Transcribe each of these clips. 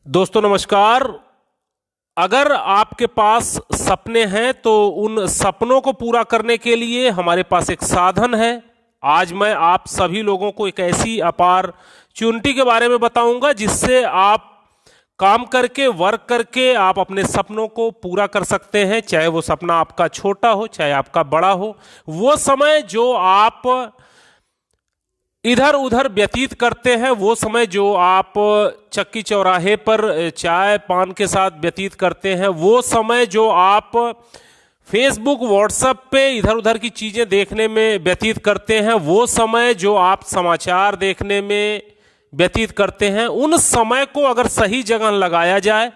दोस्तों नमस्कार। अगर आपके पास सपने हैं तो उन सपनों को पूरा करने के लिए हमारे पास एक साधन है। आज मैं आप सभी लोगों को एक ऐसी अपॉर्चुनिटी के बारे में बताऊंगा जिससे आप काम करके, वर्क करके आप अपने सपनों को पूरा कर सकते हैं। चाहे वो सपना आपका छोटा हो, चाहे आपका बड़ा हो। वो समय जो आप इधर उधर व्यतीत करते हैं, वो समय जो आप चक्की चौराहे पर चाय पान के साथ व्यतीत करते हैं, वो समय जो आप फेसबुक व्हाट्सएप पे इधर उधर की चीज़ें देखने में व्यतीत करते हैं, वो समय जो आप समाचार देखने में व्यतीत करते हैं, उन समय को अगर सही जगह लगाया जाए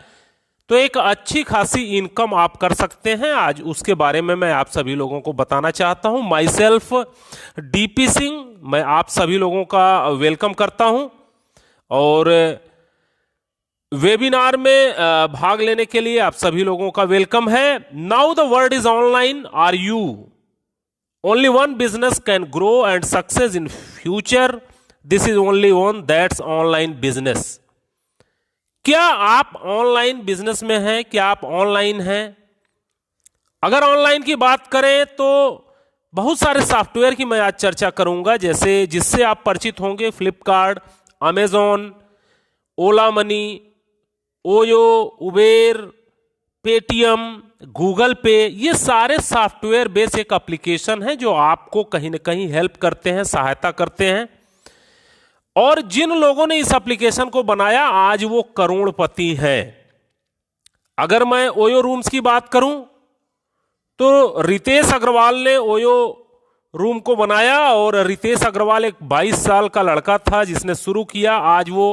तो एक अच्छी खासी इनकम आप कर सकते हैं। आज उसके बारे में मैं आप सभी लोगों को बताना चाहता हूं। माई सेल्फ डीपी सिंह, मैं आप सभी लोगों का वेलकम करता हूं और वेबिनार में भाग लेने के लिए आप सभी लोगों का वेलकम है। Now the world is online, are you? Only one business can grow and success in future, this is only one, that's online business. क्या आप ऑनलाइन बिजनेस में हैं? क्या आप ऑनलाइन हैं? अगर ऑनलाइन की बात करें तो बहुत सारे सॉफ्टवेयर की मैं आज चर्चा करूंगा, जैसे जिससे आप परिचित होंगे। Flipkart, Amazon, Ola money, Oyo, Uber, Paytm, Google pay, ये सारे सॉफ्टवेयर बेस एक एप्लीकेशन है जो आपको कहीं ना कहीं हेल्प करते हैं, सहायता करते हैं। और जिन लोगों ने इस एप्लीकेशन को बनाया आज वो करोड़पति हैं। अगर मैं ओयो रूम्स की बात करूं तो रितेश अग्रवाल ने ओयो रूम को बनाया और रितेश अग्रवाल एक 22 साल का लड़का था जिसने शुरू किया। आज वो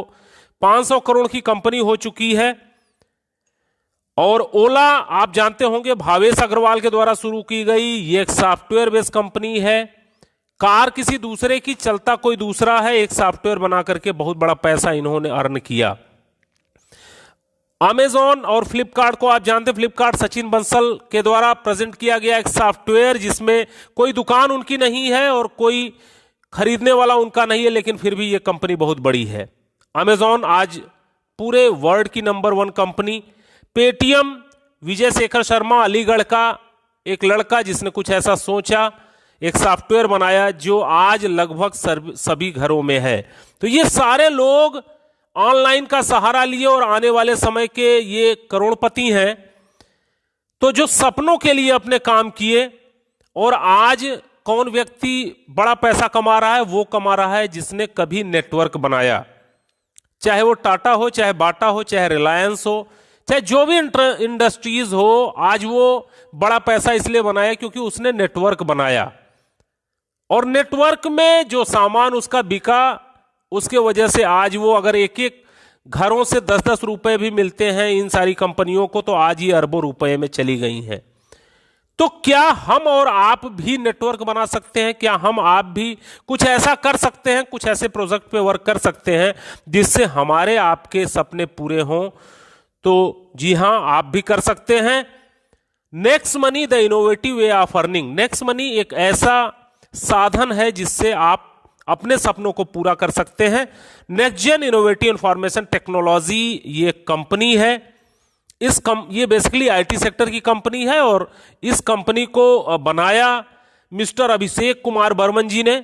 500 करोड़ की कंपनी हो चुकी है। और ओला आप जानते होंगे भावेश अग्रवाल के द्वारा शुरू की गई, ये एक सॉफ्टवेयर बेस्ड कंपनी है। कार किसी दूसरे की, चलता कोई दूसरा है। एक सॉफ्टवेयर बना करके बहुत बड़ा पैसा इन्होंने अर्न किया। अमेजॉन और फ्लिपकार्ट को आप जानते हैं, फ्लिपकार्ट सचिन बंसल के द्वारा प्रेजेंट किया गया एक सॉफ्टवेयर जिसमें कोई दुकान उनकी नहीं है और कोई खरीदने वाला उनका नहीं है, लेकिन फिर भी यह कंपनी बहुत बड़ी है। अमेजॉन आज पूरे वर्ल्ड की number 1 company. Paytm, Vijay Shekhar Sharma, Aligarh का एक लड़का जिसने कुछ ऐसा सोचा, एक सॉफ्टवेयर बनाया जो आज लगभग सभी घरों में है। तो ये सारे लोग ऑनलाइन का सहारा लिए और आने वाले समय के ये करोड़पति हैं। तो जो सपनों के लिए अपने काम किए, और आज कौन व्यक्ति बड़ा पैसा कमा रहा है? वो कमा रहा है जिसने कभी नेटवर्क बनाया, चाहे वो टाटा हो, चाहे बाटा हो, चाहे रिलायंस हो, चाहे जो भी इंडस्ट्रीज हो। आज वो बड़ा पैसा इसलिए बनाया क्योंकि उसने नेटवर्क बनाया, और नेटवर्क में जो सामान उसका बिका, उसके वजह से आज वो अगर एक एक घरों से 10-10 रुपए भी मिलते हैं इन सारी कंपनियों को, तो आज ये अरबों रुपए में चली गई हैं। तो क्या हम और आप भी नेटवर्क बना सकते हैं? क्या हम आप भी कुछ ऐसा कर सकते हैं, कुछ ऐसे प्रोजेक्ट पे वर्क कर सकते हैं जिससे हमारे आपके सपने पूरे हों? तो जी हां, आप भी कर सकते हैं। Next money, the innovative way of earning. Next money एक ऐसा साधन है जिससे आप अपने सपनों को पूरा कर सकते हैं। Next gen innovative information technology ये कंपनी है। ये बेसिकली आईटी सेक्टर की कंपनी है और इस कंपनी को बनाया मिस्टर अभिषेक कुमार बर्मन जी ने।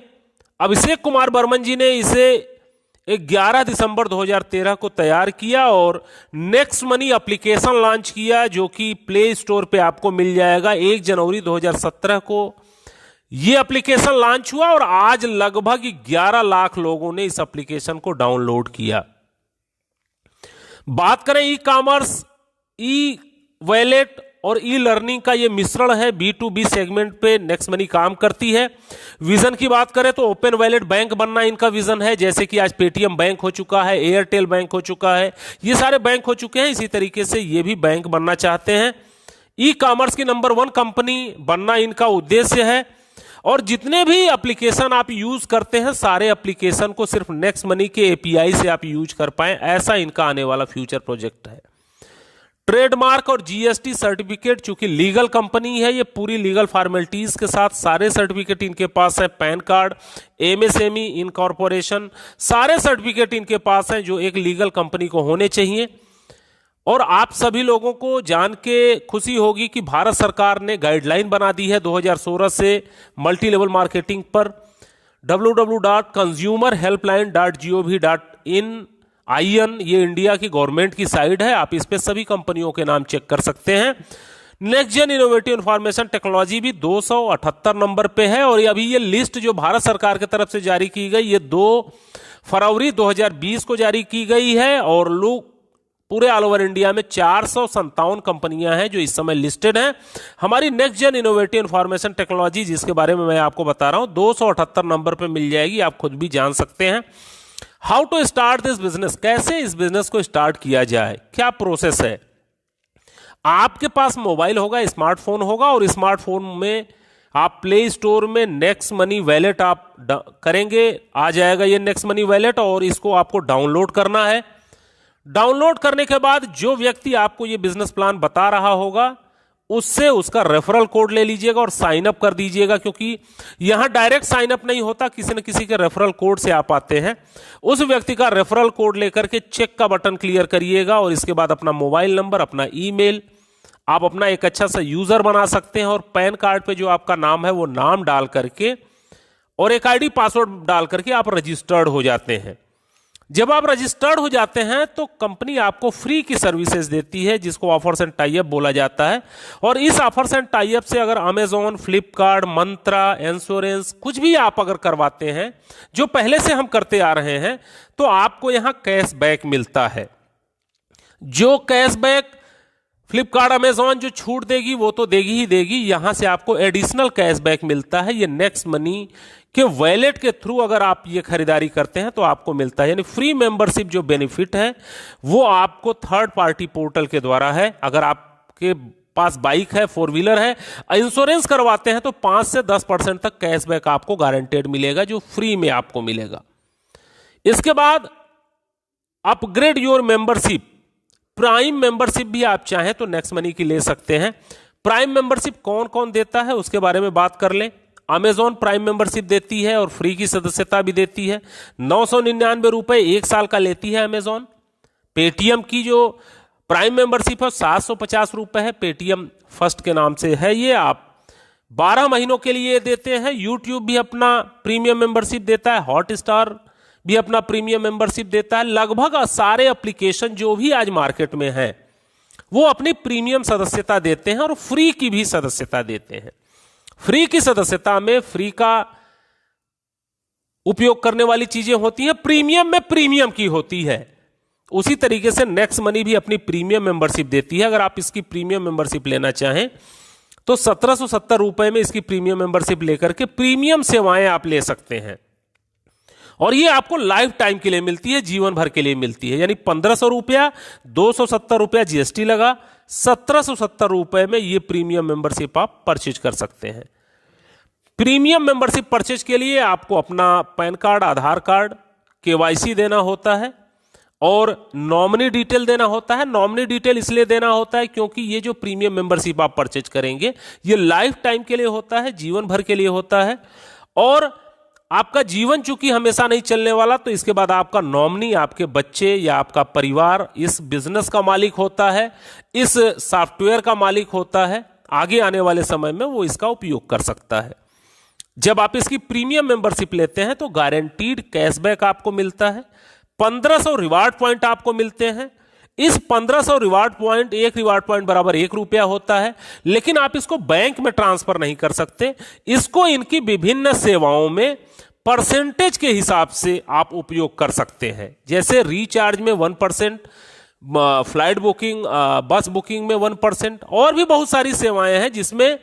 अभिषेक कुमार बर्मन जी ने इसे 11 दिसंबर 2013 को तैयार किया और नेक्स्ट मनी एप्लीकेशन लॉन्च किया, जो कि प्ले स्टोर पे आपको मिल जाएगा। 1 जनवरी 2017 को ये एप्लीकेशन लॉन्च हुआ और आज लगभग 11 लाख लोगों ने इस एप्लीकेशन को डाउनलोड किया। बात करें ई कॉमर्स, ई वॉलेट और ई लर्निंग का ये मिश्रण है। B2B सेगमेंट पे नेक्स्ट मनी काम करती है। विजन की बात करें तो ओपन वॉलेट बैंक बनना इनका विजन है, जैसे कि आज पेटीएम बैंक हो चुका है, एयरटेल बैंक हो चुका है, ये सारे बैंक हो चुके हैं। इसी तरीके से ये भी बैंक बनना चाहते हैं। ई कॉमर्स की नंबर 1 कंपनी बनना इनका उद्देश्य है। और जितने भी एप्लीकेशन आप यूज करते हैं, सारे एप्लीकेशन को सिर्फ नेक्स्ट मनी के एपीआई से आप यूज कर पाएं, ऐसा इनका आने वाला फ्यूचर प्रोजेक्ट है। ट्रेडमार्क और जीएसटी सर्टिफिकेट, चूंकि लीगल कंपनी है, ये पूरी लीगल फॉर्मेलिटीज के साथ सारे सर्टिफिकेट इनके पास है। पैन कार्ड, एमएसएमई, इनकॉर्पोरेशन, सारे सर्टिफिकेट इनके पास हैं जो एक लीगल कंपनी को होने चाहिए। और आप सभी लोगों को जान के खुशी होगी कि भारत सरकार ने गाइडलाइन बना दी है 2016 से मल्टी लेवल मार्केटिंग पर। www.consumerhelpline.gov.in ये इंडिया की गवर्नमेंट की साइट है, आप इस पे सभी कंपनियों के नाम चेक कर सकते हैं। Next gen innovative information technology भी 278 नंबर पे है। और अभी ये लिस्ट जो भारत सरकार की तरफ से जारी की गई, ये 2 फरवरी 2020 को जारी की गई है। और लोग पूरे ऑल ओवर इंडिया में 457 कंपनियां हैं जो इस समय लिस्टेड हैं। हमारी next gen innovative information technology, जिसके बारे में मैं आपको बता रहा हूं, 278 नंबर पे मिल जाएगी, आप खुद भी जान सकते हैं। How to start this business, कैसे इस बिजनेस को स्टार्ट किया जाए, क्या प्रोसेस है। आपके पास मोबाइल होगा, स्मार्टफोन होगा, और स्मार्टफोन में आप प्ले स्टोर में नेक्स्ट मनी वैलेट आप करेंगे, आ जाएगा ये नेक्स्ट मनी वैलेट, और इसको आपको डाउनलोड करना है। डाउनलोड करने के बाद जो व्यक्ति आपको ये बिजनेस प्लान बता रहा होगा, उससे उसका रेफरल कोड ले लीजिएगा और साइन अप कर दीजिएगा, क्योंकि यहां डायरेक्ट साइन अप नहीं होता, किसी न किसी के रेफरल कोड से आप आते हैं। उस व्यक्ति का रेफरल कोड लेकर के चेक का बटन क्लियर करिएगा, और इसके बाद अपना मोबाइल नंबर, अपना ईमेल, आप अपना एक अच्छा सा यूजर बना सकते हैं, और पैन कार्ड पे जो आपका नाम है वो नाम डाल करके और एक आईडी पासवर्ड डाल करके आप रजिस्टर्ड हो जाते हैं। जब आप रजिस्टर्ड हो जाते हैं तो कंपनी आपको फ्री की सर्विसेज देती है, जिसको ऑफर्स एंड टाई अप बोला जाता है। और इस ऑफर्स एंड टाई अप से अगर अमेजॉन, फ्लिपकार्ट, मंत्रा, इंश्योरेंस कुछ भी आप अगर करवाते हैं, जो पहले से हम करते आ रहे हैं, तो आपको यहां कैशबैक मिलता है। जो कैशबैक फ्लिपकार्ट, अमेजॉन जो छूट देगी वो तो देगी ही देगी, यहां से आपको एडिशनल कैशबैक मिलता है। ये नेक्स्ट मनी के वॉलेट के थ्रू अगर आप ये खरीदारी करते हैं तो आपको मिलता है। यानी फ्री मेंबरशिप जो बेनिफिट है वो आपको थर्ड पार्टी पोर्टल के द्वारा है। अगर आपके पास बाइक है, 4 व्हीलर है, इंश्योरेंस करवाते हैं, तो 5 से 10% तक कैशबैक आपको गारंटेड मिलेगा, जो फ्री में आपको मिलेगा। इसके बाद upgrade your membership, prime membership भी आप चाहें तो नेक्स्ट मनी की ले सकते हैं। प्राइम मेंबरशिप कौन कौन देता है उसके बारे में बात कर लें। अमेजॉन प्राइम मेंबरशिप देती है और फ्री की सदस्यता भी देती है। 999 रुपए 1 साल का लेती है अमेजॉन। पेटीएम की जो प्राइम मेंबरशिप है 750 रुपए है, पेटीएम फर्स्ट के नाम से है, ये आप 12 महीनों के लिए देते हैं। यूट्यूब भी अपना प्रीमियम मेंबरशिप देता है, हॉटस्टार भी अपना प्रीमियम मेंबरशिप देता है। लगभग सारे एप्लीकेशन जो भी आज मार्केट में हैं वो अपनी प्रीमियम सदस्यता देते हैं और फ्री की भी सदस्यता देते हैं। फ्री की सदस्यता में फ्री का उपयोग करने वाली चीजें होती हैं, प्रीमियम में प्रीमियम की होती है। उसी तरीके से नेक्स्ट मनी भी अपनी प्रीमियम मेंबरशिप देती है। अगर आप इसकी प्रीमियम मेंबरशिप लेना चाहें तो 1770 रुपए में इसकी प्रीमियम मेंबरशिप लेकर के प्रीमियम सेवाएं आप ले सकते हैं, और ये आपको लाइफ टाइम के लिए मिलती है, जीवन भर के लिए मिलती है। यानी 1500 रुपया, 270 रुपया जीएसटी लगा, 1770 रुपए में ये प्रीमियम मेंबरशिप आप परचेज कर सकते हैं। प्रीमियम मेंबरशिप परचेज के लिए आपको अपना पैन कार्ड, आधार कार्ड, केवाईसी देना होता है और नॉमिनी डिटेल देना होता है। नॉमिनी डिटेल इसलिए देना होता है क्योंकि ये जो प्रीमियम मेंबरशिप आप परचेज करेंगे ये लाइफ टाइम के लिए होता है, जीवन भर के लिए होता है। और आपका जीवन चूंकि हमेशा नहीं चलने वाला, तो इसके बाद आपका नॉमिनी, आपके बच्चे या आपका परिवार इस बिजनेस का मालिक होता है, इस सॉफ्टवेयर का मालिक होता है। आगे आने वाले समय में वो इसका उपयोग कर सकता है। जब आप इसकी प्रीमियम मेंबरशिप लेते हैं तो गारंटीड कैशबैक आपको मिलता है। 1500 रिवार्ड पॉइंट आपको मिलते हैं। इस 1500 रिवार्ड पॉइंट, एक रिवार्ड पॉइंट बराबर 1 रुपया होता है, लेकिन आप इसको बैंक में ट्रांसफर नहीं कर सकते। इसको इनकी विभिन्न सेवाओं में परसेंटेज के हिसाब से आप उपयोग कर सकते हैं। जैसे रिचार्ज में 1%, फ्लाइट बुकिंग, बस बुकिंग में 1%, और भी बहुत सारी सेवाएं हैं जिसमें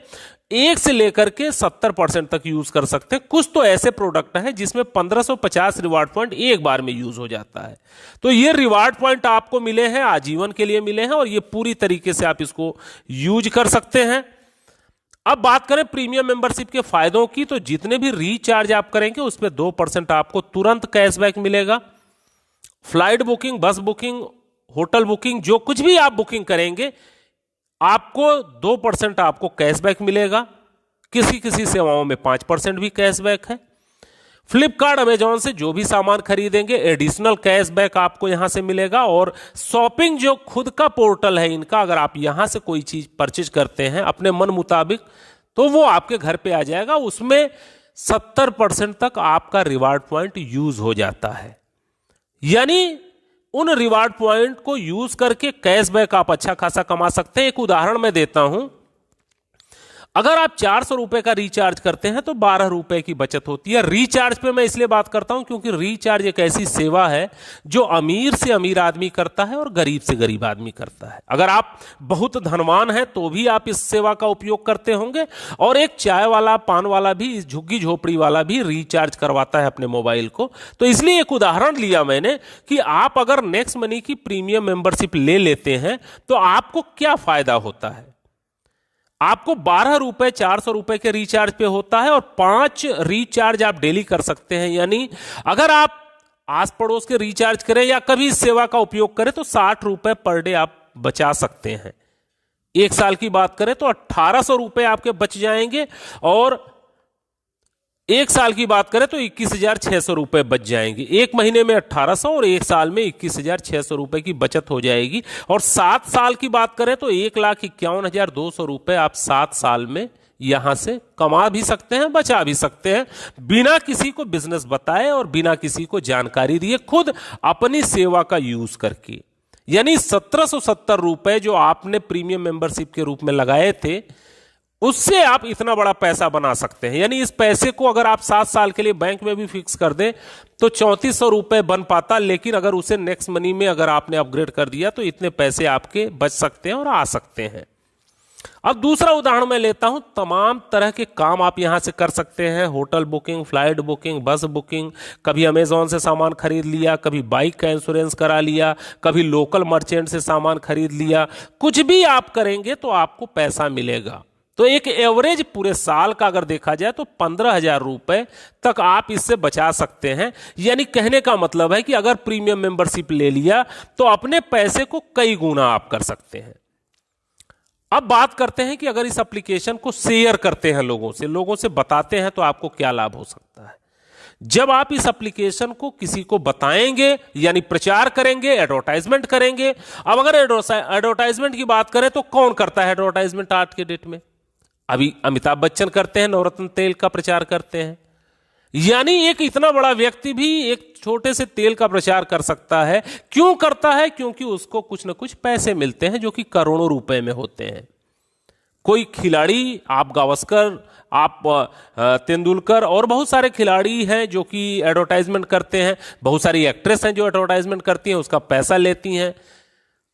1 से लेकर के 70% तक यूज कर सकते हैं। कुछ तो ऐसे प्रोडक्ट हैं जिसमें 1550 रिवार्ड पॉइंट एक बार में यूज हो जाता है। तो ये रिवार्ड पॉइंट आपको मिले हैं, आजीवन के लिए मिले हैं, और ये पूरी तरीके से आप इसको यूज कर सकते हैं। अब बात करें प्रीमियम मेंबरशिप के फायदों की, तो जितने भी रिचार्ज आप करेंगे उस पर 2% आपको तुरंत कैशबैक मिलेगा। फ्लाइट बुकिंग, बस बुकिंग, होटल बुकिंग, जो कुछ भी आप बुकिंग करेंगे आपको 2% आपको कैशबैक मिलेगा। किसी किसी सेवाओं में 5% भी कैशबैक है। फ्लिपकार्ट अमेजॉन से जो भी सामान खरीदेंगे एडिशनल कैशबैक आपको यहां से मिलेगा। और शॉपिंग जो खुद का पोर्टल है इनका, अगर आप यहां से कोई चीज परचेज करते हैं अपने मन मुताबिक तो वो आपके घर पे आ जाएगा। उसमें 70% तक आपका रिवार्ड पॉइंट यूज हो जाता है। यानी उन रिवार्ड पॉइंट को यूज करके कैशबैक आप अच्छा खासा कमा सकते हैं। एक उदाहरण मैं देता हूं, अगर आप 400 रुपए का रिचार्ज करते हैं तो 12 रुपए की बचत होती है। रिचार्ज पे मैं इसलिए बात करता हूं क्योंकि रिचार्ज एक ऐसी सेवा है जो अमीर से अमीर आदमी करता है और गरीब से गरीब आदमी करता है। अगर आप बहुत धनवान हैं तो भी आप इस सेवा का उपयोग करते होंगे, और एक चाय वाला, पान वाला भी, झुग्गी झोपड़ी वाला भी रिचार्ज करवाता है अपने मोबाइल को। तो इसलिए एक उदाहरण लिया मैंने कि आप अगर नेक्स्ट मनी की प्रीमियम मेंबरशिप ले लेते हैं तो आपको क्या फायदा होता है। आपको 12 रुपए 400 रुपए के रिचार्ज पे होता है और 5 रिचार्ज आप डेली कर सकते हैं। यानी अगर आप आस पड़ोस के रिचार्ज करें या कभी इस सेवा का उपयोग करें तो 60 रुपए पर डे आप बचा सकते हैं। एक साल की बात करें तो 1800 रुपए आपके बच जाएंगे, और एक साल की बात करें तो 21,600 रुपए बच जाएंगे। एक महीने में 1800 और एक साल में 21,600 रुपए की बचत हो जाएगी। और 7 साल की बात करें तो 1,51,200 रुपए आप 7 साल में यहां से कमा भी सकते हैं, बचा भी सकते हैं, बिना किसी को बिजनेस बताए और बिना किसी को जानकारी दिए, खुद अपनी सेवा का यूज करके। यानी 1770 रुपए जो आपने प्रीमियम मेंबरशिप के रूप में लगाए थे, उससे आप इतना बड़ा पैसा बना सकते हैं। यानी इस पैसे को अगर आप 7 साल के लिए बैंक में भी फिक्स कर दें तो 3400 रुपए बन पाता, लेकिन अगर उसे नेक्स्ट मनी में अगर आपने अपग्रेड कर दिया तो इतने पैसे आपके बच सकते हैं और आ सकते हैं। अब दूसरा उदाहरण मैं लेता हूं, तमाम तरह के काम आप यहां से कर सकते हैं। होटल बुकिंग, फ्लाइट बुकिंग, बस बुकिंग, कभी अमेजॉन से सामान खरीद लिया, कभी बाइक का इंश्योरेंस करा लिया, कभी लोकल मर्चेंट से सामान खरीद लिया। कुछ भी आप करेंगे तो आपको पैसा मिलेगा। तो एक एवरेज पूरे साल का अगर देखा जाए तो 15,000 रुपए तक आप इससे बचा सकते हैं। यानी कहने का मतलब है कि अगर प्रीमियम मेंबरशिप ले लिया तो अपने पैसे को कई गुना आप कर सकते हैं। अब बात करते हैं कि अगर इस एप्लीकेशन को शेयर करते हैं लोगों से बताते हैं तो आपको क्या लाभ हो सकता है। जब आप इस एप्लीकेशन को किसी को बताएंगे यानी प्रचार करेंगे, एडवर्टाइजमेंट करेंगे। अब अगर एडवर्टाइजमेंट की बात करें तो कौन करता है एडवर्टाइजमेंट आज के डेट में? अभी अमिताभ बच्चन करते हैं, नवरत्न तेल का प्रचार करते हैं। यानी एक इतना बड़ा व्यक्ति भी एक छोटे से तेल का प्रचार कर सकता है। क्यों करता है? क्योंकि उसको कुछ ना कुछ पैसे मिलते हैं जो कि करोड़ों रुपए में होते हैं। कोई खिलाड़ी, आप गावस्कर, आप तेंदुलकर और बहुत सारे खिलाड़ी हैं जो कि एडवर्टाइजमेंट करते हैं। बहुत सारी एक्ट्रेस हैं जो एडवर्टाइजमेंट करती हैं, उसका पैसा लेती हैं।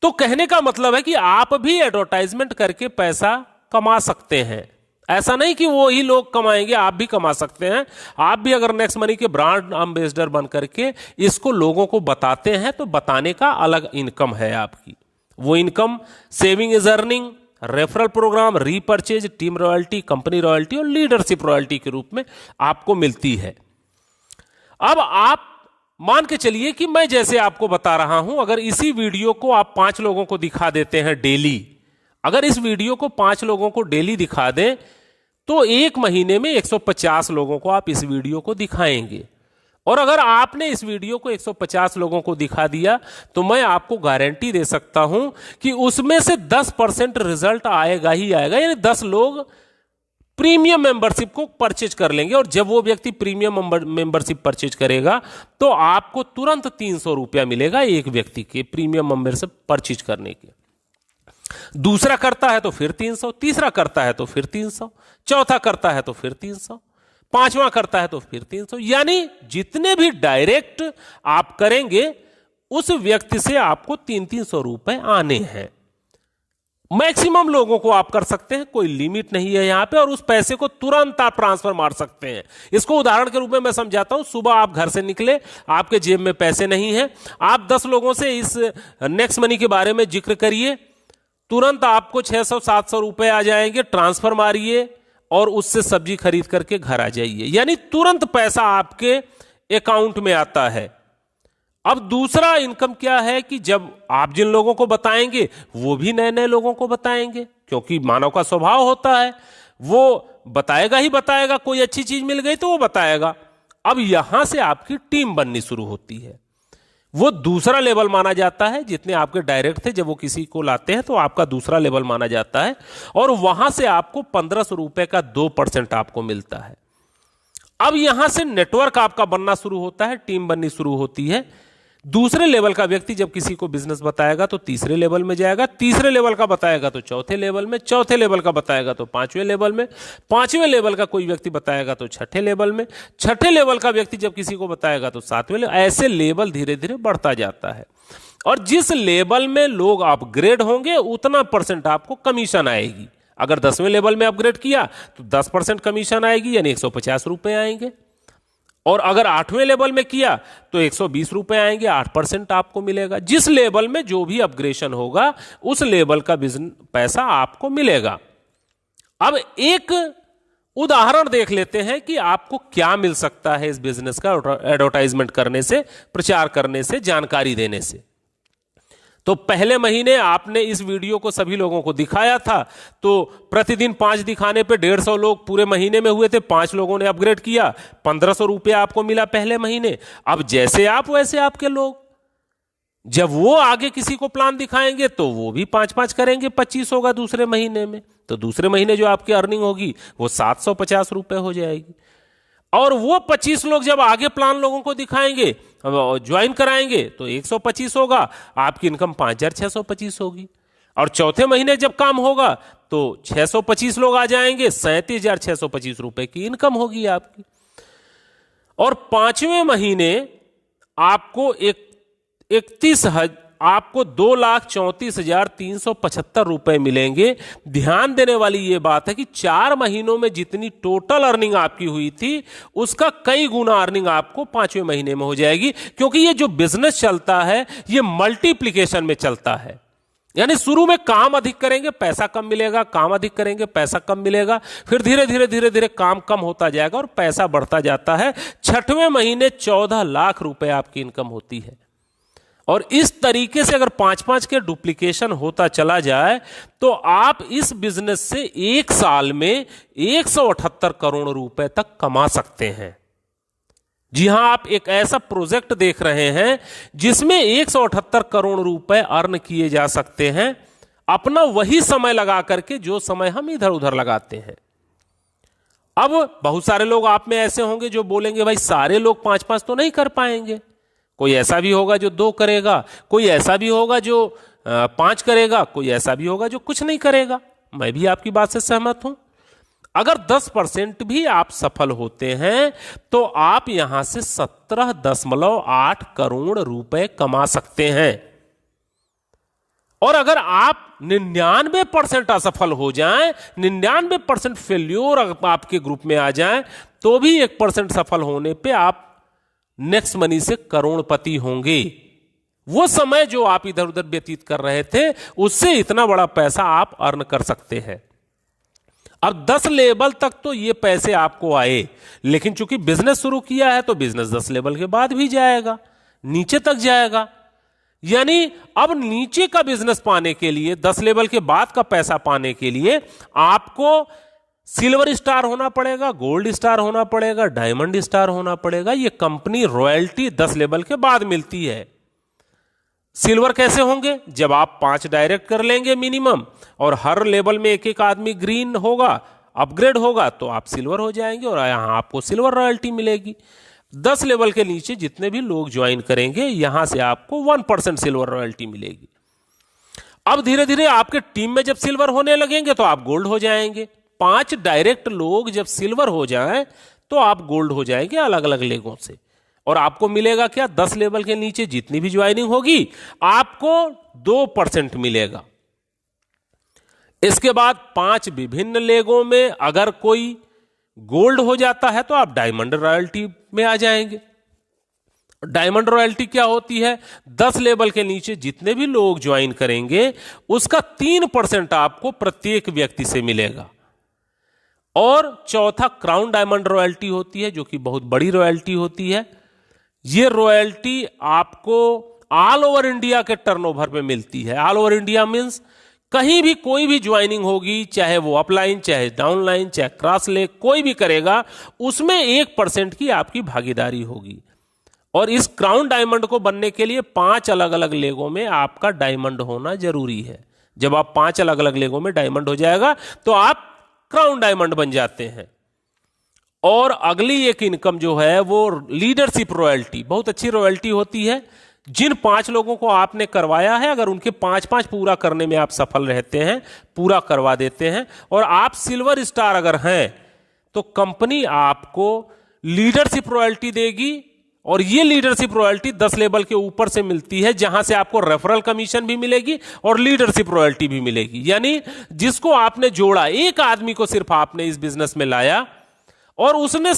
तो कहने का मतलब है कि आप भी एडवर्टाइजमेंट करके पैसा कमा सकते हैं। ऐसा नहीं कि वो ही लोग कमाएंगे, आप भी कमा सकते हैं। आप भी अगर नेक्स्ट मनी के ब्रांड एम्बेसडर बन करके इसको लोगों को बताते हैं तो बताने का अलग इनकम है आपकी। वो income saving is earning, referral programme, repurchase, team royalty, company royalty और लीडरशिप रॉयल्टी के रूप में आपको मिलती है। अब आप मान के चलिए कि मैं जैसे आपको बता रहा हूं, अगर इसी वीडियो को आप 5 लोगों को दिखा देते हैं डेली, अगर इस वीडियो को 5 लोगों को डेली दिखा दें तो एक महीने में 150 लोगों को आप इस वीडियो को दिखाएंगे। और अगर आपने इस वीडियो को 150 लोगों को दिखा दिया तो मैं आपको गारंटी दे सकता हूं कि उसमें से 10% रिजल्ट आएगा ही आएगा। यानी 10 लोग प्रीमियम मेंबरशिप को परचेज कर लेंगे। और जब वो व्यक्ति प्रीमियम मेंबरशिप परचेज करेगा तो आपको तुरंत 300 रुपया मिलेगा एक व्यक्ति के प्रीमियम मेंबरशिप परचेज करने के। दूसरा करता है तो फिर 300, तीसरा करता है तो फिर 300, चौथा करता है तो फिर 300, पांचवा करता है तो फिर 300। यानी जितने भी डायरेक्ट आप करेंगे उस व्यक्ति से आपको 300-300 रुपए आने हैं। मैक्सिमम लोगों को आप कर सकते हैं, कोई लिमिट नहीं है यहां पे, और उस पैसे को तुरंत आप ट्रांसफर मार सकते हैं। इसको उदाहरण के रूप में मैं समझाता हूं। सुबह आप घर से निकले, आपके जेब में पैसे नहीं है, आप 10 लोगों से इस नेक्स्ट मनी के बारे में जिक्र करिए, तुरंत आपको 600-700 रुपए आ जाएंगे। ट्रांसफर मारिए और उससे सब्जी खरीद करके घर आ जाइए। यानी तुरंत पैसा आपके अकाउंट में आता है। अब दूसरा इनकम क्या है कि जब आप जिन लोगों को बताएंगे वो भी नए नए लोगों को बताएंगे, क्योंकि मानव का स्वभाव होता है, वो बताएगा ही बताएगा। कोई अच्छी चीज मिल गई तो वो बताएगा। अब यहां से आपकी टीम बननी शुरू होती है। वो दूसरा लेवल माना जाता है, जितने आपके डायरेक्ट थे जब वो किसी को लाते हैं तो आपका दूसरा लेवल माना जाता है, और वहां से आपको 1500 रुपए का 2% आपको मिलता है। अब यहां से नेटवर्क आपका बनना शुरू होता है, टीम बननी शुरू होती है। दूसरे लेवल का व्यक्ति जब किसी को बिजनेस बताएगा तो तीसरे लेवल में जाएगा, तीसरे लेवल का बताएगा तो चौथे लेवल में, चौथे लेवल का बताएगा तो पांचवें लेवल में, पांचवें लेवल का कोई व्यक्ति बताएगा तो छठे लेवल में, छठे लेवल का व्यक्ति जब किसी को बताएगा तो सातवें लेवल। ऐसे लेवल धीरे धीरे बढ़ता जाता है, और जिस लेवल में लोग अपग्रेड होंगे उतना % आपको कमीशन आएगी। अगर 10वें लेवल में अपग्रेड किया तो 10% कमीशन आएगी, यानी 150 रुपए आएंगे, और अगर 8वें लेवल में किया तो 120 रुपए आएंगे, 8% आपको मिलेगा। जिस लेवल में जो भी अपग्रेडेशन होगा उस लेवल का बिजनेस पैसा आपको मिलेगा। अब एक उदाहरण देख लेते हैं कि आपको क्या मिल सकता है इस बिजनेस का एडवर्टाइजमेंट करने से, प्रचार करने से, जानकारी देने से। तो पहले महीने आपने इस वीडियो को सभी लोगों को दिखाया था, तो प्रतिदिन 5 दिखाने पे 150 लोग पूरे महीने में हुए थे। 5 लोगों ने अपग्रेड किया, 1500 रुपया आपको मिला पहले महीने। अब जैसे आप वैसे आपके लोग, जब वो आगे किसी को प्लान दिखाएंगे तो वो भी 5-5 करेंगे, 25 होगा दूसरे महीने में। तो दूसरे महीने जो आपकी अर्निंग होगी वो 750 रुपए हो जाएगी। और वो 25 लोग जब आगे प्लान लोगों को दिखाएंगे, ज्वाइन कराएंगे, तो 125 होगा, आपकी इनकम 5625 होगी। और चौथे महीने जब काम होगा तो 625 लोग आ जाएंगे, 37,625 रुपए की इनकम होगी आपकी। और 5वें महीने आपको 2,34,375 रुपए मिलेंगे। ध्यान देने वाली यह बात है कि 4 महीनों में जितनी टोटल अर्निंग आपकी हुई थी उसका कई गुना अर्निंग आपको 5वें महीने में हो जाएगी, क्योंकि ये जो बिजनेस चलता है ये मल्टीप्लिकेशन में चलता है। यानी शुरू में काम अधिक करेंगे पैसा कम मिलेगा, काम अधिक करेंगे पैसा कम मिलेगा, फिर धीरे धीरे काम कम होता जाएगा और पैसा बढ़ता जाता है। 6वें महीने 14 लाख रुपए आपकी इनकम होती है। और इस तरीके से अगर 5-5 के डुप्लीकेशन होता चला जाए तो आप इस बिजनेस से एक साल में 178 करोड़ रुपए तक कमा सकते हैं। जी हां, आप एक ऐसा प्रोजेक्ट देख रहे हैं जिसमें 178 करोड़ रुपए अर्न किए जा सकते हैं, अपना वही समय लगा करके जो समय हम इधर उधर लगाते हैं। अब बहुत सारे लोग आप में ऐसे होंगे जो बोलेंगे भाई सारे लोग 5-5 तो नहीं कर पाएंगे, कोई ऐसा भी होगा जो 2 करेगा, कोई ऐसा भी होगा जो 5 करेगा, कोई ऐसा भी होगा जो कुछ नहीं करेगा। मैं भी आपकी बात से सहमत हूं। अगर 10% भी आप सफल होते हैं तो आप यहां से 17.8 करोड़ रुपए कमा सकते हैं। और अगर आप 99% असफल हो जाएं, 99% फेल्योर आपके ग्रुप में आ जाएं, तो भी 1% सफल होने पे आप नेक्स्ट मनी से करोड़पति होंगे। वो समय जो आप इधर उधर व्यतीत कर रहे थे उससे इतना बड़ा पैसा आप अर्न कर सकते हैं। अब 10 लेवल तक तो ये पैसे आपको आए, लेकिन चूंकि बिजनेस शुरू किया है तो बिजनेस 10 लेवल के बाद भी जाएगा, नीचे तक जाएगा। यानी अब नीचे का बिजनेस पाने के लिए, 10 लेवल के बाद का पैसा पाने के लिए आपको सिल्वर स्टार होना पड़ेगा, गोल्ड स्टार होना पड़ेगा, डायमंड स्टार होना पड़ेगा। ये कंपनी रॉयल्टी 10 लेवल के बाद मिलती है। सिल्वर कैसे होंगे? जब आप 5 डायरेक्ट कर लेंगे मिनिमम, और हर लेवल में एक आदमी ग्रीन होगा, अपग्रेड होगा, तो आप सिल्वर हो जाएंगे और यहां आपको सिल्वर रॉयल्टी मिलेगी। 10 लेवल के नीचे जितने भी लोग ज्वाइन करेंगे यहां से आपको 1% सिल्वर रॉयल्टी मिलेगी। अब धीरे धीरे आपके टीम में जब सिल्वर होने लगेंगे तो आप गोल्ड हो जाएंगे। 5 डायरेक्ट लोग जब सिल्वर हो जाएं तो आप गोल्ड हो जाएंगे अलग अलग लेगों से। और आपको मिलेगा क्या? 10 लेवल के नीचे जितनी भी ज्वाइनिंग होगी आपको 2% मिलेगा। इसके बाद 5 विभिन्न लेगों में अगर कोई गोल्ड हो जाता है तो आप डायमंड रॉयल्टी में आ जाएंगे। डायमंड रॉयल्टी क्या होती है? 10 लेवल के नीचे जितने भी लोग ज्वाइन करेंगे उसका 3% आपको प्रत्येक व्यक्ति से मिलेगा। और चौथा क्राउन डायमंड रॉयल्टी होती है, जो कि बहुत बड़ी रॉयल्टी होती है। यह रॉयल्टी आपको ऑल ओवर इंडिया के टर्नओवर पे मिलती है। ऑल ओवर इंडिया मींस कहीं भी कोई भी ज्वाइनिंग होगी, चाहे वो अपलाइन, चाहे डाउनलाइन, चाहे क्रॉस लेग, कोई भी करेगा, उसमें 1% की आपकी भागीदारी होगी। और इस क्राउन डायमंड को बनने के लिए 5 अलग अलग लेगों में आपका डायमंड होना जरूरी है। जब आप 5 अलग अलग लेगों में डायमंड हो जाएगा तो आप क्राउन डायमंड बन जाते हैं। और अगली एक इनकम जो है वो लीडरशिप रॉयल्टी, बहुत अच्छी रॉयल्टी होती है। जिन 5 लोगों को आपने करवाया है, अगर उनके 5-5 पूरा करने में आप सफल रहते हैं, पूरा करवा देते हैं, और आप सिल्वर स्टार अगर हैं, तो कंपनी आपको लीडरशिप रॉयल्टी देगी। और ये लीडरशिप रॉयल्टी 10 लेवल के ऊपर से मिलती है, जहां से आपको रेफरल कमीशन भी मिलेगी और लीडरशिप रॉयल्टी भी मिलेगी। यानी जिसको आपने जोड़ा, एक आदमी को सिर्फ आपने इस बिजनेस में लाया और उसने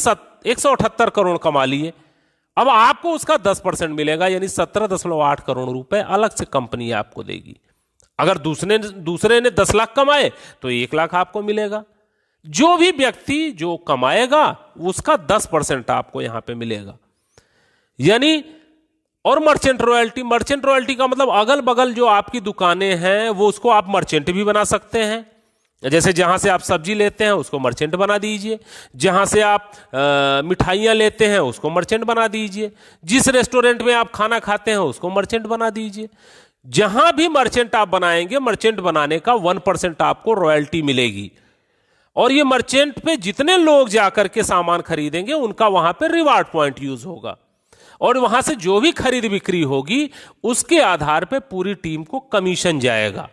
178 करोड़ कमा लिए, अब आपको उसका 10% मिलेगा, यानी 17.8 करोड़ रुपए अलग से कंपनी आपको देगी। अगर दूसरे ने 10 लाख कमाए तो 1 लाख आपको मिलेगा। जो भी व्यक्ति जो कमाएगा उसका 10% आपको यहां पे मिलेगा। यानी और मर्चेंट रॉयल्टी का मतलब अगल बगल जो आपकी दुकानें हैं वो उसको आप मर्चेंट भी बना सकते हैं। जैसे जहां से आप सब्जी लेते हैं उसको मर्चेंट बना दीजिए, जहां से आप मिठाइयां लेते हैं उसको मर्चेंट बना दीजिए, जिस रेस्टोरेंट में आप खाना खाते हैं उसको मर्चेंट बना दीजिए। जहां भी मर्चेंट आप बनाएंगे, मर्चेंट बनाने का 1% आपको रॉयल्टी मिलेगी। और ये मर्चेंट पे जितने लोग जाकर के सामान खरीदेंगे उनका वहां पे रिवार्ड पॉइंट यूज होगा, और वहां से जो भी खरीद बिक्री होगी उसके आधार पे पूरी टीम को कमीशन जाएगा।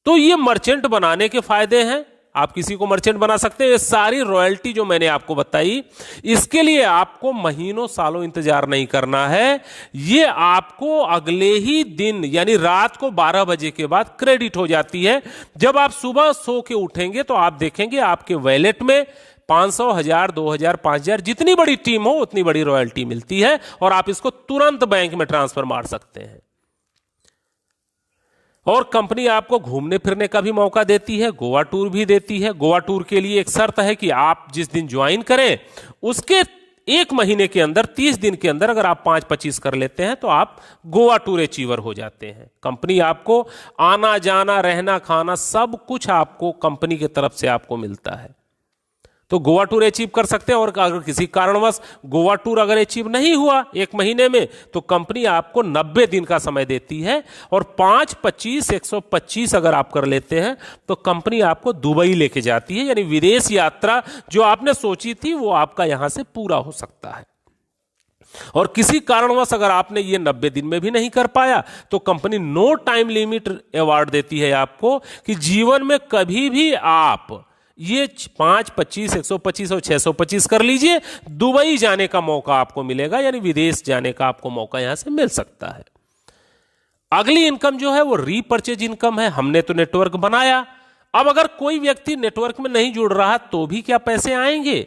तो ये मर्चेंट बनाने के फायदे हैं। आप किसी को मर्चेंट बना सकते हैं। ये सारी रॉयल्टी जो मैंने आपको बताई, इसके लिए आपको महीनों सालों इंतजार नहीं करना है। ये आपको अगले ही दिन यानी रात को 12 बजे के बाद क्रेडिट हो जाती है। जब आप सुबह सो के उठेंगे तो आप देखेंगे आपके वॉलेट में 500, 1000, 2000, 5000, जितनी बड़ी टीम हो उतनी बड़ी रॉयल्टी मिलती है, और आप इसको तुरंत बैंक में ट्रांसफर मार सकते हैं। और कंपनी आपको घूमने फिरने का भी मौका देती है, गोवा टूर भी देती है। गोवा टूर के लिए एक शर्त है कि आप जिस दिन ज्वाइन करें उसके 1 महीने के अंदर, 30 दिन के अंदर अगर आप 5-25 कर लेते हैं तो आप गोवा टूर अचीवर हो जाते हैं। कंपनी आपको आना जाना रहना खाना सब कुछ आपको कंपनी की तरफ से आपको मिलता है। तो गोवा टूर अचीव कर सकते हैं। और अगर किसी कारणवश गोवा टूर अगर अचीव नहीं हुआ 1 महीने में, तो कंपनी आपको 90 दिन का समय देती है। और 5, 25, 125 अगर आप कर लेते हैं तो कंपनी आपको दुबई लेके जाती है। यानी विदेश यात्रा जो आपने सोची थी वो आपका यहां से पूरा हो सकता है। और किसी कारणवश अगर आपने ये 90 दिन में भी नहीं कर पाया तो company no time limit award देती है आपको, कि जीवन में कभी भी आप ये 5, 25, 125 और 625 कर लीजिए, दुबई जाने का मौका आपको मिलेगा। यानी विदेश जाने का आपको मौका यहां से मिल सकता है। अगली इनकम जो है वो रीपर्चेज इनकम है। हमने तो नेटवर्क बनाया, अब अगर कोई व्यक्ति नेटवर्क में नहीं जुड़ रहा तो भी क्या पैसे आएंगे?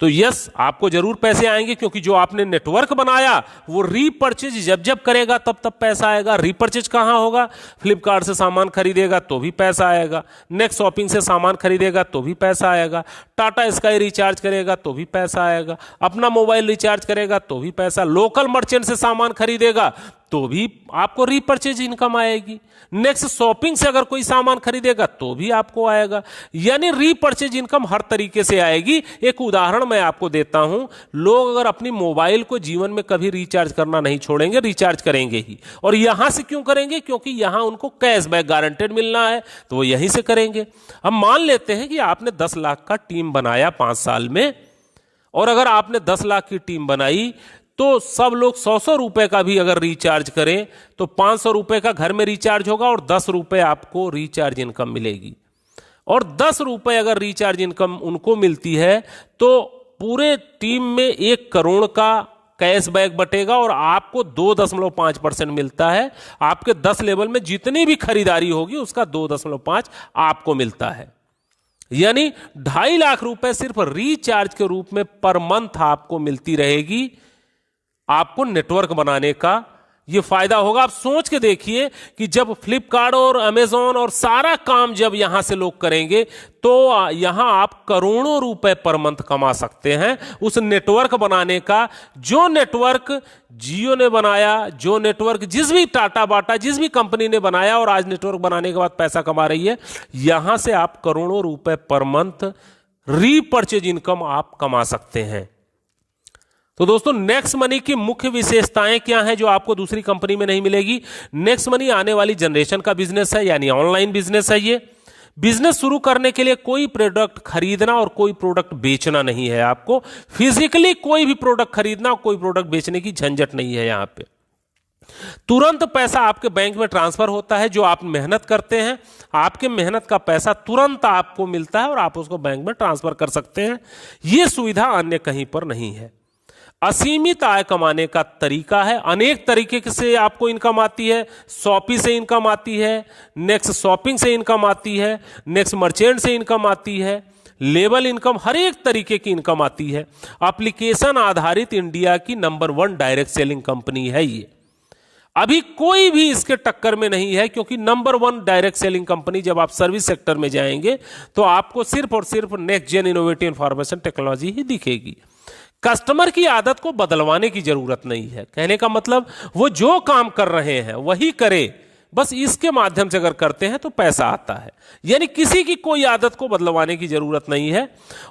तो यस, आपको जरूर पैसे आएंगे, क्योंकि जो आपने नेटवर्क बनाया वो रीपर्चेज जब जब करेगा तब तब पैसा आएगा। रीपर्चेज कहां होगा? फ्लिपकार्ट से सामान खरीदेगा तो भी पैसा आएगा, नेक्स्ट शॉपिंग से सामान खरीदेगा तो भी पैसा आएगा, टाटा स्काई रिचार्ज करेगा तो भी पैसा आएगा, अपना मोबाइल रिचार्ज करेगा तो भी पैसा, लोकल मर्चेंट से सामान खरीदेगा तो भी आपको रीपर्चेज इनकम आएगी, नेक्स्ट शॉपिंग से अगर कोई सामान खरीदेगा तो भी आपको आएगा। यानी रीपर्चेज इनकम हर तरीके से आएगी। एक उदाहरण मैं आपको देता हूं, लोग अगर अपनी मोबाइल को जीवन में कभी रिचार्ज करना नहीं छोड़ेंगे, रिचार्ज करेंगे ही। और यहां से क्यों करेंगे? क्योंकि यहां उनको कैशबैक गारंटेड मिलना है, तो वो यहीं से करेंगे। अब मान लेते हैं कि आपने 10 लाख का टीम बनाया 5 साल में, और अगर आपने 10 लाख की टीम बनाई तो सब लोग 100-100 रुपए का भी अगर रिचार्ज करें तो 500 रुपए का घर में रिचार्ज होगा और 10 रुपए आपको रिचार्ज इनकम मिलेगी। और 10 रुपए अगर रिचार्ज इनकम उनको मिलती है तो पूरे टीम में 1 करोड़ का कैशबैक बटेगा और आपको 2.5% मिलता है। आपके 10 लेवल में जितनी भी खरीदारी होगी उसका 2.5 आपको मिलता है। यानी 2.5 लाख रुपए सिर्फ रिचार्ज के रूप में पर मंथ आपको मिलती रहेगी, आपको नेटवर्क बनाने का ये फायदा होगा। आप सोच के देखिए कि जब फ्लिपकार्ट और अमेजॉन और सारा काम जब यहां से लोग करेंगे तो यहां आप करोड़ों रुपए पर मंथ कमा सकते हैं उस नेटवर्क बनाने का, जो नेटवर्क जियो ने बनाया, जो नेटवर्क जिस भी टाटा बाटा जिस भी कंपनी ने बनाया और आज नेटवर्क बनाने के बाद पैसा कमा रही है, यहां से आप करोड़ों रुपए पर मंथ रीपर्चेज इनकम आप कमा सकते हैं। तो दोस्तों नेक्स्ट मनी की मुख्य विशेषताएं क्या हैं जो आपको दूसरी कंपनी में नहीं मिलेगी? नेक्स्ट मनी आने वाली जनरेशन का बिजनेस है, यानी ऑनलाइन बिजनेस है। ये बिजनेस शुरू करने के लिए कोई प्रोडक्ट खरीदना और कोई प्रोडक्ट बेचना नहीं है। आपको फिजिकली कोई भी प्रोडक्ट खरीदना और कोई प्रोडक्ट बेचने की झंझट नहीं है। यहां पे तुरंत पैसा आपके बैंक में ट्रांसफर होता है। जो आप मेहनत करते हैं, आपके मेहनत का पैसा तुरंत आपको मिलता है और आप उसको बैंक में ट्रांसफर कर सकते हैं। यह सुविधा अन्य कहीं पर नहीं है। असीमित आय कमाने का तरीका है। अनेक तरीके से आपको इनकम आती है। शॉपी से इनकम आती है, नेक्स्ट शॉपिंग से इनकम आती है, नेक्स्ट मर्चेंट से इनकम आती है, लेबल इनकम, हर एक तरीके की इनकम आती है। एप्लीकेशन आधारित इंडिया की नंबर 1 डायरेक्ट सेलिंग कंपनी है ये। अभी कोई भी इसके टक्कर में नहीं है, क्योंकि नंबर 1 डायरेक्ट सेलिंग कंपनी जब आप सर्विस सेक्टर में जाएंगे तो आपको सिर्फ और सिर्फ next gen innovative information technology ही दिखेगी। कस्टमर की आदत को बदलवाने की जरूरत नहीं है। कहने का मतलब वो जो काम कर रहे हैं वही करे, बस इसके माध्यम से अगर करते हैं तो पैसा आता है। यानी किसी की कोई आदत को बदलवाने की जरूरत नहीं है।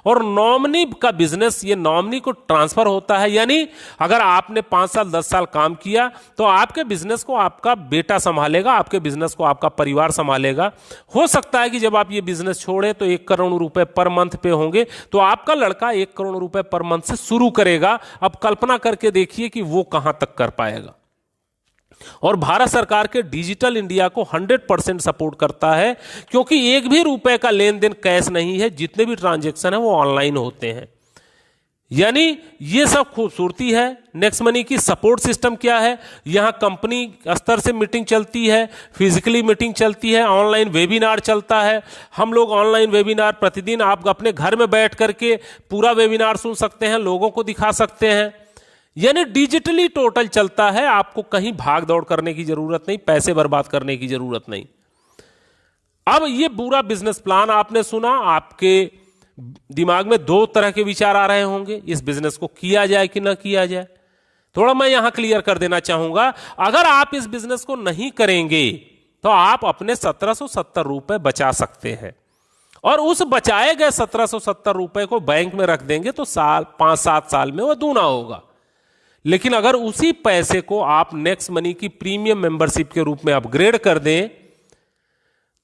और नॉमिनी का बिजनेस, ये नॉमिनी को ट्रांसफर होता है। यानी अगर आपने 5 साल 10 साल काम किया तो आपके बिजनेस को आपका बेटा संभालेगा, आपके बिजनेस को आपका परिवार संभालेगा। हो सकता है कि जब आप ये बिजनेस छोड़े तो 1 करोड़ रुपए पर मंथ पे होंगे, तो आपका लड़का 1 करोड़ रुपए पर मंथ से शुरू करेगा। अब कल्पना करके देखिए कि वो कहां तक कर पाएगा। और भारत सरकार के डिजिटल इंडिया को 100% सपोर्ट करता है, क्योंकि 1 भी रुपए का लेन देन कैश नहीं है। जितने भी ट्रांजैक्शन है वो ऑनलाइन होते हैं। यानी ये सब खूबसूरती है नेक्स्ट मनी की। सपोर्ट सिस्टम क्या है? यहां कंपनी स्तर से मीटिंग चलती है, फिजिकली मीटिंग चलती है, ऑनलाइन वेबिनार चलता है। हम लोग ऑनलाइन वेबिनार प्रतिदिन आप अपने घर में बैठ करके पूरा वेबिनार सुन सकते हैं, लोगों को दिखा सकते हैं। यानी डिजिटली टोटल चलता है। आपको कहीं भाग दौड़ करने की जरूरत नहीं, पैसे बर्बाद करने की जरूरत नहीं। अब ये पूरा बिजनेस प्लान आपने सुना, आपके दिमाग में 2 तरह के विचार आ रहे होंगे, इस बिजनेस को किया जाए कि ना किया जाए। थोड़ा मैं यहां क्लियर कर देना चाहूंगा, अगर आप इस बिजनेस को नहीं करेंगे तो आप अपने 1770 रुपए बचा सकते हैं, और उस बचाए गए 1770 रुपए को बैंक में रख देंगे तो 5-7 साल में वो दूना होगा। लेकिन अगर उसी पैसे को आप नेक्स्ट मनी की प्रीमियम मेंबरशिप के रूप में अपग्रेड कर दें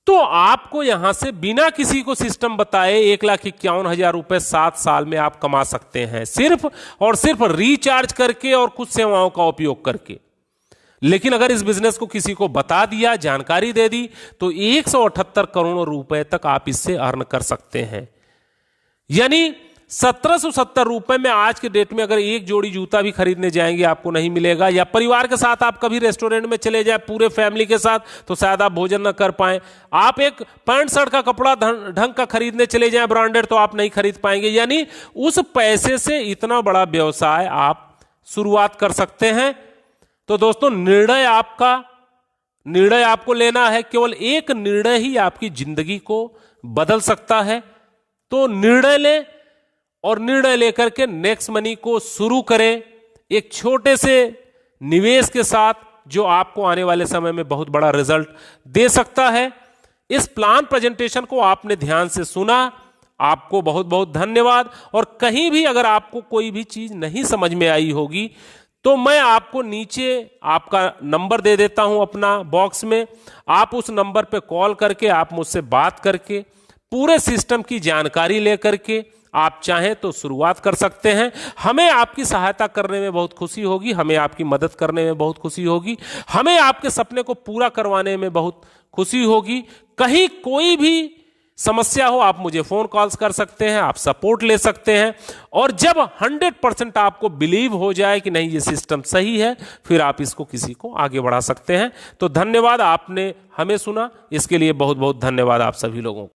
तो आपको यहां से बिना किसी को सिस्टम बताए 1,51,000 रुपए 7 साल में आप कमा सकते हैं, सिर्फ और सिर्फ रिचार्ज करके और कुछ सेवाओं का उपयोग करके। लेकिन अगर इस बिजनेस को किसी को बता दिया, जानकारी दे दी, तो 178 करोड़ रुपए तक आप इससे अर्न कर सकते हैं। यानी 1770 रुपए में आज के डेट में अगर एक जोड़ी जूता भी खरीदने जाएंगे आपको नहीं मिलेगा। या परिवार के साथ आप कभी रेस्टोरेंट में चले जाए पूरे फैमिली के साथ तो शायद आप भोजन न कर पाए। आप एक पैंट शर्ट का कपड़ा ढंग का खरीदने चले जाए ब्रांडेड तो आप नहीं खरीद पाएंगे। यानी उस पैसे से इतना बड़ा व्यवसाय आप शुरुआत कर सकते हैं। तो दोस्तों निर्णय आपको लेना है। केवल एक निर्णय ही आपकी जिंदगी को बदल सकता है। तो निर्णय लें और निर्णय लेकर के नेक्स्ट मनी को शुरू करें, एक छोटे से निवेश के साथ, जो आपको आने वाले समय में बहुत बड़ा रिजल्ट दे सकता है। इस प्लान प्रेजेंटेशन को आपने ध्यान से सुना, आपको बहुत बहुत धन्यवाद। और कहीं भी अगर आपको कोई भी चीज नहीं समझ में आई होगी तो मैं आपको नीचे आपका नंबर दे देता हूं अपना बॉक्स में। आप उस नंबर पे कॉल करके आप मुझसे बात करके पूरे सिस्टम की जानकारी लेकर के आप चाहें तो शुरुआत कर सकते हैं। हमें आपकी सहायता करने में बहुत खुशी होगी, हमें आपकी मदद करने में बहुत खुशी होगी, हमें आपके सपने को पूरा करवाने में बहुत खुशी होगी। कहीं कोई भी समस्या हो आप मुझे फोन कॉल्स कर सकते हैं, आप सपोर्ट ले सकते हैं। और जब 100% आपको बिलीव हो जाए कि नहीं ये सिस्टम सही है, फिर आप इसको किसी को आगे बढ़ा सकते हैं। तो धन्यवाद, आपने हमें सुना, इसके लिए बहुत बहुत धन्यवाद आप सभी लोगों को।